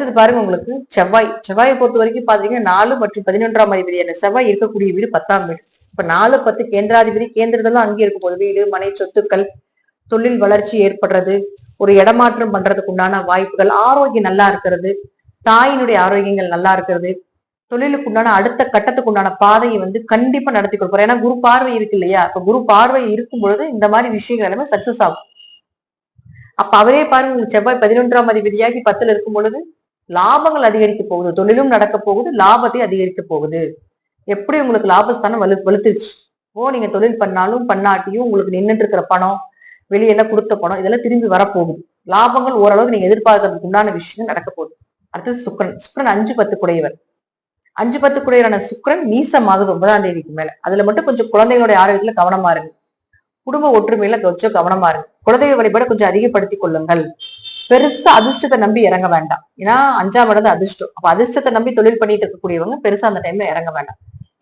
அடுத்தது பாருங்க, உங்களுக்கு செவ்வாயை பொறுத்த வரைக்கும் பாத்தீங்கன்னா 4 மற்றும் 11ஆம் அதிபதியான செவ்வாய் இருக்கக்கூடிய வீடு 10ஆம் வீடு. இப்ப 4, 10 கேந்திராதிபதி, கேந்திரதெல்லாம் அங்கே இருக்கும் போது வீடு, மனை, சொத்துக்கள், தொழில் வளர்ச்சி ஏற்படுறது, ஒரு இடமாற்றம் பண்றதுக்கு உண்டான வாய்ப்புகள், ஆரோக்கியம் நல்லா இருக்கிறது, தாயினுடைய ஆரோக்கியங்கள் நல்லா இருக்கிறது, தொழிலுக்கு உண்டான அடுத்த கட்டத்துக்கு உண்டான பாதையை கண்டிப்பா நடத்தி கொடுப்பாரு. ஏன்னா குரு பார்வை இருக்கு இல்லையா? இப்ப குரு பார்வை இருக்கும் பொழுது இந்த மாதிரி விஷயங்கள் எல்லாமே சக்சஸ் ஆகும். அப்ப அவரே பாருங்க, உங்களுக்கு செவ்வாய் 11ஆம் அதிபதியாகி 10ல இருக்கும் பொழுது லாபங்கள் அதிகரிக்க போகுது, தொழிலும் நடக்க போகுது, லாபத்தை அதிகரிக்க போகுது. எப்படி உங்களுக்கு லாபஸ்தானம் வலுத்துருச்சு. நீங்க தொழில் பண்ணாலும் பண்ணாட்டியும் உங்களுக்கு நின்றுட்டு இருக்கிற பணம், வெளியெல்லாம் கொடுத்த பணம், இதெல்லாம் திரும்பி வரப்போகுது. லாபங்கள் ஓரளவுக்கு நீங்க எதிர்பார்க்கறதுக்கு உண்டான விஷயம் நடக்க போகுது. அடுத்தது சுக்கிரன் 5-10 குடையவர். 5-10 குடையவரான சுக்கிரன் நீசமாகுது 9ஆம் தேதிக்கு மேல. அதுல மட்டும் கொஞ்சம் குழந்தைகளுடைய ஆரோக்கியத்துல கவனமா இருங்க. குடும்ப ஒற்றுமையில கொஞ்சம் கவனமா இருங்க. குலதெய்வ வழிபாடு கொஞ்சம் அதிகப்படுத்திக் கொள்ளுங்கள். பெருசா அதிர்ஷ்டத்தை நம்பி இறங்க வேண்டாம். ஏன்னா 5ஆம் இடம் அதிர்ஷ்டம். அப்ப அதிர்ஷ்டத்தை நம்பி தொழில் பண்ணிட்டு இருக்கக்கூடியவங்க பெருசா அந்த டைம்ல இறங்க வேண்டாம்.